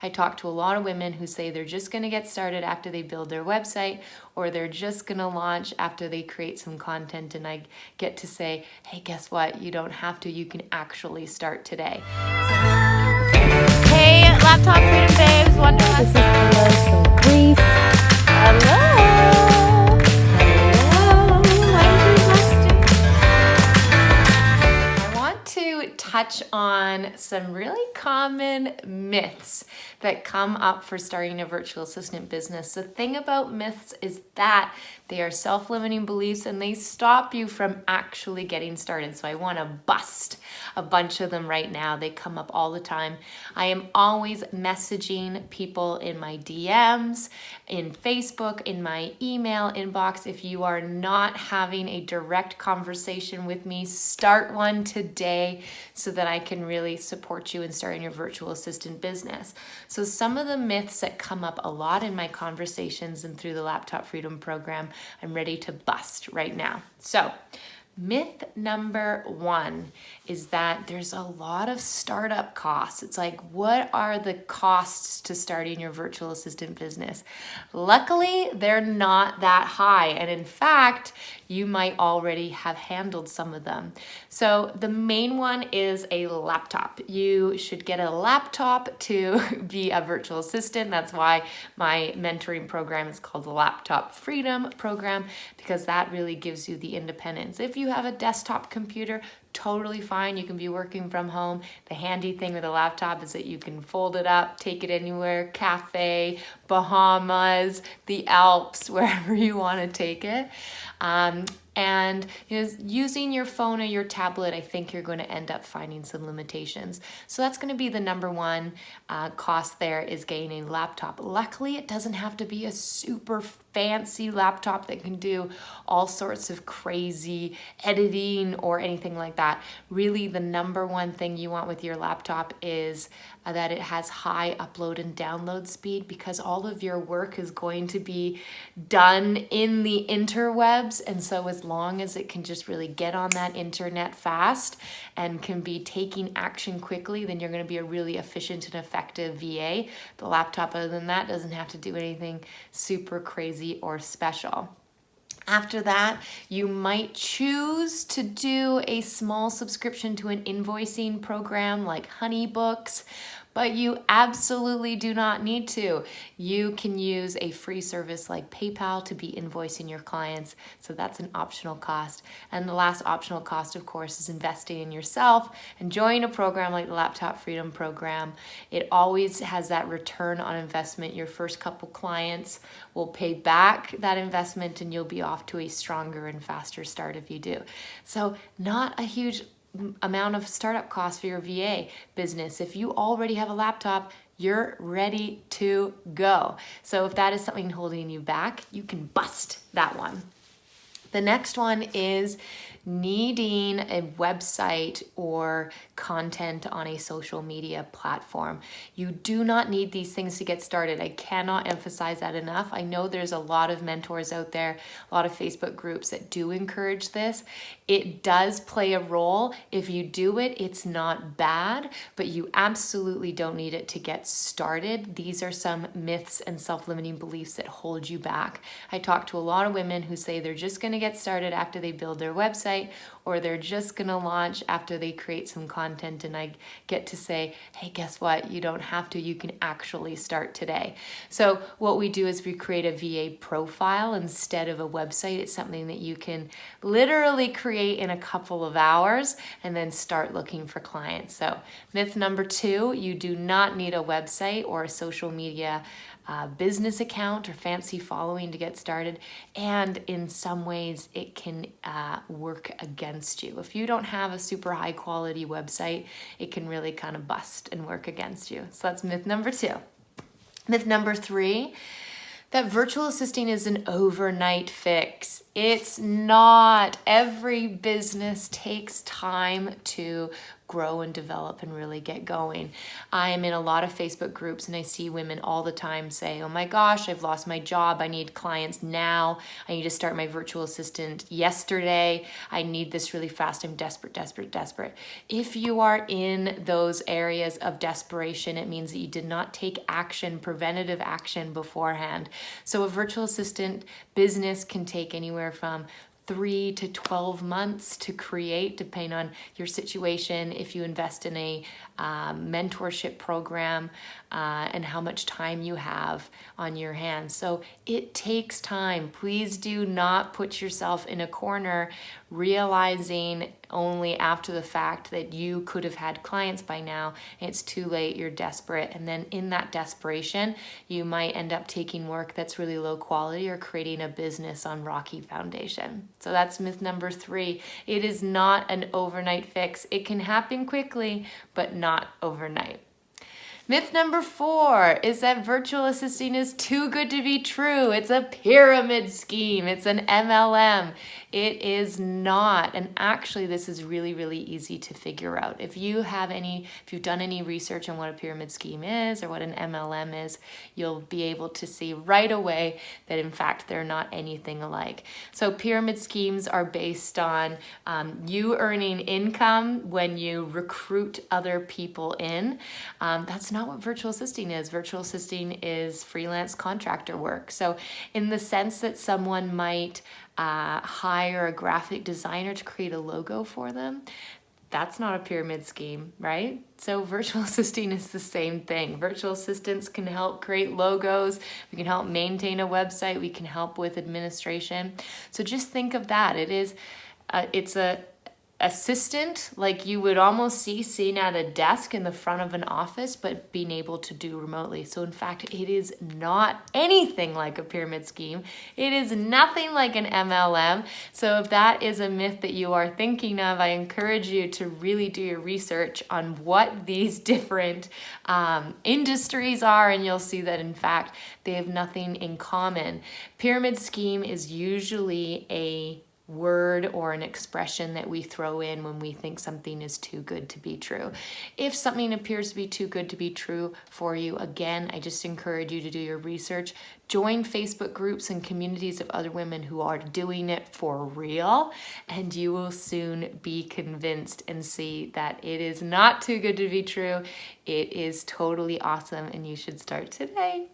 I talk to a lot of women who say they're just going to get started after they build their website, or they're just going to launch after they create some content. And I get to say, hey, guess what? You don't have to. You can actually start today. Hey, Laptop Freedom Babes, Wonderlust. This is Hello from Greece. Hello. I want to touch on some really common myths that come up for starting a virtual assistant business. The thing about myths is that they are self-limiting beliefs and they stop you from actually getting started. So I want to bust a bunch of them right now. They come up all the time. I am always messaging people in my DMs, in Facebook, in my email inbox. If you are not having a direct conversation with me, start one today so that I can really support you in starting your virtual assistant business. So some of the myths that come up a lot in my conversations and through the Laptop Freedom Program, I'm ready to bust right now. So myth number one is that there's a lot of startup costs. It's like, what are the costs to starting your virtual assistant business? Luckily, they're not that high. And in fact, you might already have handled some of them. So the main one is a laptop. You should get a laptop to be a virtual assistant. That's why my mentoring program is called the Laptop Freedom Program, because that really gives you the independence. If you have a desktop computer, totally fine. You can be working from home. The handy thing with a laptop is that you can fold it up, take it anywhere, cafe, Bahamas, the Alps, wherever you want to take it. And using your phone or your tablet, I think you're going to end up finding some limitations. So that's going to be the number one cost there, is getting a laptop. Luckily, it doesn't have to be a super fancy laptop that can do all sorts of crazy editing or anything like that. Really, the number one thing you want with your laptop is that it has high upload and download speed, because all of your work is going to be done in the interwebs. And so as long as it can just really get on that internet fast and can be taking action quickly, then you're going to be a really efficient and effective VA. The laptop, other than that, doesn't have to do anything super crazy or special. After that, you might choose to do a small subscription to an invoicing program like HoneyBooks, but you absolutely do not need to. You can use a free service like PayPal to be invoicing your clients, so that's an optional cost. And the last optional cost, of course, is investing in yourself and joining a program like the Laptop Freedom Program. It always has that return on investment. Your first couple clients will pay back that investment and you'll be off to a stronger and faster start if you do. So not a huge amount of startup costs for your VA business. If you already have a laptop, you're ready to go. So if that is something holding you back, you can bust that one. The next one is needing a website or content on a social media platform. You do not need these things to get started. I cannot emphasize that enough. I know there's a lot of mentors out there, a lot of Facebook groups that do encourage this. It does play a role. If you do it, it's not bad, but you absolutely don't need it to get started. These are some myths and self-limiting beliefs that hold you back. I talk to a lot of women who say they're just going to get started after they build their website, or they're just going to launch after they create some content. And I get to say, hey, guess what? You don't have to. You can actually start today. So what we do is we create a VA profile instead of a website. It's something that you can literally create in a couple of hours and then start looking for clients. So myth number two, you do not need a website or a social media business account or fancy following to get started. And in some ways it can work against you. If you don't have a super high quality website, it can really kind of bust and work against you. So that's myth number two. Myth number three, that virtual assisting is an overnight fix. It's not. Every business takes time to grow and develop and really get going. I am in a lot of Facebook groups and I see women all the time say, oh my gosh, I've lost my job. I need clients now. I need to start my virtual assistant yesterday. I need this really fast. I'm desperate, desperate, desperate. If you are in those areas of desperation, it means that you did not take action, preventative action beforehand. So a virtual assistant business can take anywhere from 3 to 12 months to create, depending on your situation. If you invest in a mentorship program and how much time you have on your hands. So it takes time. Please do not put yourself in a corner realizing only after the fact that you could have had clients by now. It's too late, you're desperate. And then in that desperation, you might end up taking work that's really low quality or creating a business on rocky foundation. So that's myth number 3. It is not an overnight fix. It can happen quickly, but not overnight. Myth number 4 is that virtual assisting is too good to be true. It's a pyramid scheme. It's an MLM. It is not. And actually, this is really, really easy to figure out. If you've done any research on what a pyramid scheme is or what an MLM is, you'll be able to see right away that in fact, they're not anything alike. So pyramid schemes are based on you earning income when you recruit other people in. That's not what virtual assisting is. Virtual assisting is freelance contractor work. So in the sense that someone might hire a graphic designer to create a logo for them, that's not a pyramid scheme, right? So virtual assisting is the same thing. Virtual assistants can help create logos. We can help maintain a website. We can help with administration. So just think of that. It's a assistant like you would almost see sitting at a desk in the front of an office, but being able to do remotely. So in fact, it is not anything like a pyramid scheme. It is nothing like an MLM. So if that is a myth that you are thinking of, I encourage you to really do your research on what these different industries are, and you'll see that in fact, they have nothing in common. Pyramid scheme is usually a word or an expression that we throw in when we think something is too good to be true. If something appears to be too good to be true for you, again, I just encourage you to do your research. Join Facebook groups and communities of other women who are doing it for real, and you will soon be convinced and see that it is not too good to be true. It is totally awesome, and you should start today.